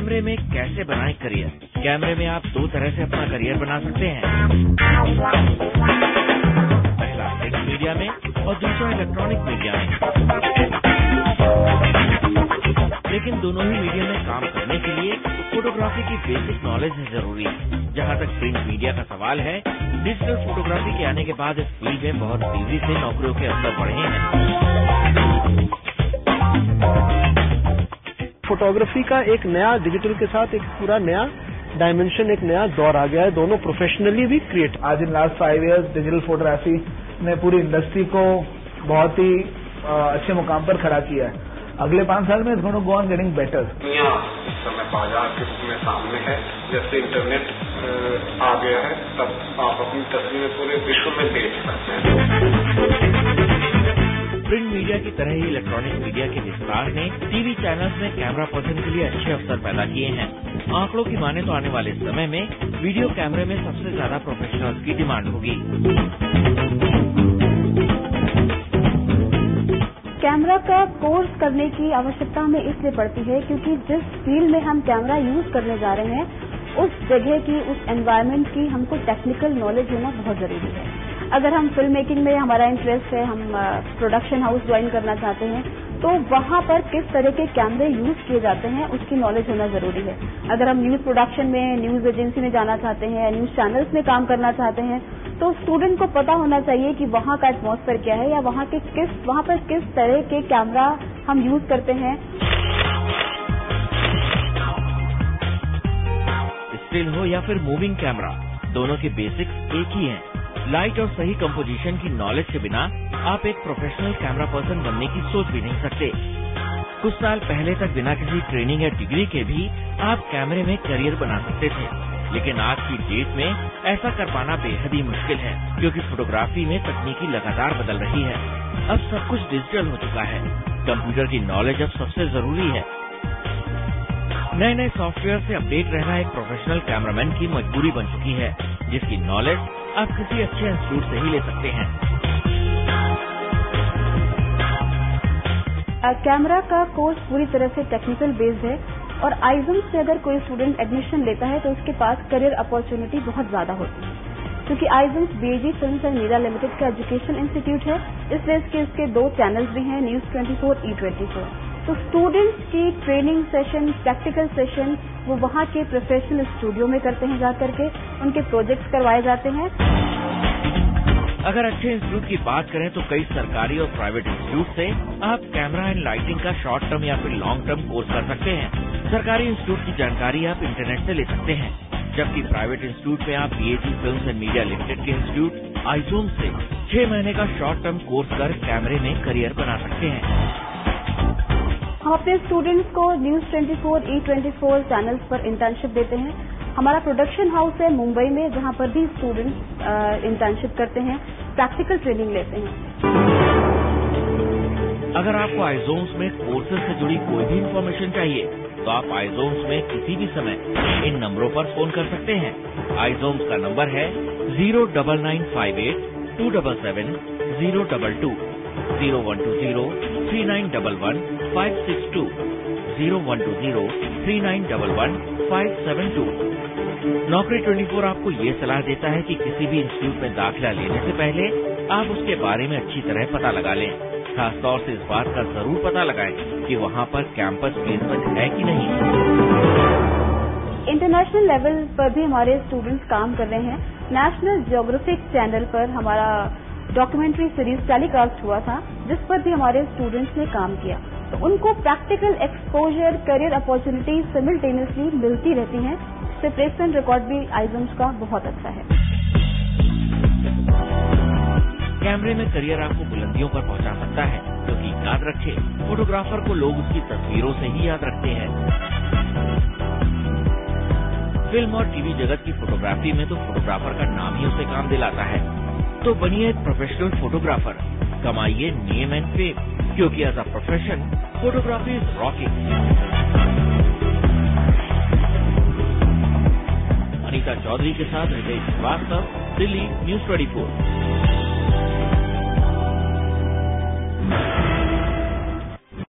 कैमरे में कैसे बनाएं करियर? कैमरे में आप दो तरह से अपना करियर बना सकते हैं, पहला प्रिंट मीडिया में और दूसरा इलेक्ट्रॉनिक मीडिया में। लेकिन दोनों ही मीडिया में काम करने के लिए फोटोग्राफी की बेसिक नॉलेज है जरूरी। जहाँ तक प्रिंट मीडिया का सवाल है, डिजिटल फोटोग्राफी के आने के बाद इस फील्ड में बहुत तेजी से नौकरियों के अवसर बढ़े हैं। फोटोग्राफी का एक नया डिजिटल के साथ एक पूरा नया डायमेंशन, एक नया दौर आ गया है, दोनों प्रोफेशनली भी क्रिएट। आज in last 5 years digital photography ने पूरी इंडस्ट्री को बहुत ही अच्छे मुकाम पर खड़ा किया है। अगले 5 साल में it's going to go on getting better. इस समय बाजार के रूप में सामने है, जैसे इंटरनेट आ गया है, तब आप अपनी तस्वीरें पूरे विश्व में बेच सकते हैं। प्रिंट मीडिया की तरह ही इलेक्ट्रॉनिक मीडिया के विस्तार ने टीवी चैनल्स में कैमरा पर्सन के लिए अच्छे अवसर पैदा किए हैं। आंकड़ों की माने तो आने वाले समय में वीडियो कैमरे में सबसे ज्यादा प्रोफेशनल्स की डिमांड होगी। कैमरा का कोर्स करने की आवश्यकता हमें इसलिए पड़ती है क्योंकि जिस फील्ड में हम कैमरा यूज करने जा रहे हैं, उस जगह की, उस एनवायरनमेंट की हमको टेक्निकल नॉलेज होना बहुत जरूरी है। अगर हम फिल्म मेकिंग में हमारा इंटरेस्ट है, हम प्रोडक्शन हाउस ज्वाइन करना चाहते हैं, तो वहां पर किस तरह के कैमरे यूज किए जाते हैं उसकी नॉलेज होना जरूरी है। अगर हम न्यूज प्रोडक्शन में, न्यूज एजेंसी में जाना चाहते हैं, न्यूज चैनल्स में काम करना चाहते हैं, तो स्टूडेंट को पता होना चाहिए कि वहां का एटमॉस्फेयर क्या है या वहां पर किस तरह के कैमरा हम यूज करते हैं। स्टिल हो या फिर मूविंग कैमरा, दोनों के बेसिक्स एक ही हैं। लाइट और सही कंपोजिशन की नॉलेज के बिना आप एक प्रोफेशनल कैमरा पर्सन बनने की सोच भी नहीं सकते। कुछ साल पहले तक बिना किसी ट्रेनिंग या डिग्री के भी आप कैमरे में करियर बना सकते थे, लेकिन आज की डेट में ऐसा कर पाना बेहद ही मुश्किल है, क्योंकि फोटोग्राफी में तकनीकी लगातार बदल रही है। अब सब कुछ डिजिटल हो चुका है, कंप्यूटर की नॉलेज अब सबसे जरूरी है। नए नए सॉफ्टवेयर से अपडेट रहना एक प्रोफेशनल कैमरामैन की मजबूरी बन चुकी है, जिसकी नॉलेज आप किसी अच्छे इंस्टीट्यूट से ही ले सकते हैं। कैमरा का कोर्स पूरी तरह से टेक्निकल बेस्ड है और आइजम से अगर कोई स्टूडेंट एडमिशन लेता है तो उसके पास करियर अपॉर्चुनिटी बहुत ज्यादा होती है, क्योंकि आइजम्स बीएजी फिल्म्स एंड मीडिया लिमिटेड का एजुकेशन इंस्टीट्यूट है। इस वजह से इसके 2 चैनल्स भी हैं, न्यूज 24, E24। तो स्टूडेंट्स की ट्रेनिंग सेशन, प्रैक्टिकल सेशन वो वहाँ के प्रोफेशनल स्टूडियो में करते हैं, जाकर के उनके प्रोजेक्ट्स करवाए जाते हैं। अगर अच्छे इंस्टीट्यूट की बात करें तो कई सरकारी और प्राइवेट इंस्टीट्यूट से आप कैमरा एंड लाइटिंग का शॉर्ट टर्म या फिर लॉन्ग टर्म कोर्स कर सकते हैं। सरकारी इंस्टीट्यूट की जानकारी आप इंटरनेट से ले सकते हैं, जबकि प्राइवेट इंस्टीट्यूट में आप बीएजी फिल्म्स एंड मीडिया लिमिटेड के इंस्टीट्यूट आइजूम से 6 महीने का शॉर्ट टर्म कोर्स कर कैमरे में करियर बना सकते हैं। हम अपने स्टूडेंट्स को न्यूज 24, E24 चैनल्स पर इंटर्नशिप देते हैं। हमारा प्रोडक्शन हाउस है मुंबई में, जहां पर भी स्टूडेंट्स इंटर्नशिप करते हैं, प्रैक्टिकल ट्रेनिंग लेते हैं। अगर आपको आइजोम्स में कोर्सेज से जुड़ी कोई भी इंफॉर्मेशन चाहिए तो आप आइजोम्स में किसी भी समय इन नंबरों पर फोन कर सकते हैं। आइजोम्स का नंबर है 09958 277 022, 0120 3911 562, 0120 3911 572। नौकरी 24 आपको ये सलाह देता है कि किसी भी इंस्टीट्यूट में दाखिला लेने से पहले आप उसके बारे में अच्छी तरह पता लगा लें। खासतौर से इस बात का जरूर पता लगाएं कि वहाँ पर कैंपस प्लेसमेंट है कि नहीं। इंटरनेशनल लेवल पर भी हमारे स्टूडेंट्स काम कर रहे हैं। नेशनल ज्योग्राफिक चैनल पर हमारा डॉक्यूमेंट्री सीरीज टेलीकास्ट हुआ था, जिस पर भी हमारे स्टूडेंट्स ने काम किया। तो उनको practical exposure, career opportunity simultaneously मिलती रहती हैं। इससे प्लेसमेंट रिकॉर्ड भी आइजम्स का बहुत अच्छा है। कैमरे में करियर आपको बुलंदियों पर पहुंचा सकता है, क्योंकि याद रखें, फोटोग्राफर को लोग उसकी तस्वीरों से ही याद रखते हैं। फिल्म और टीवी जगत की फोटोग्राफी में तो फोटोग्राफर का नाम ही उसे काम दिलाता है। तो बनिए एक प्रोफेशनल फोटोग्राफर, कमाइए नेम एंड फेम, क्योंकि as a profession photography is rocking. Anita Chaudhary के साथ हृदय श्रीवास्तव, दिल्ली, न्यूज 24।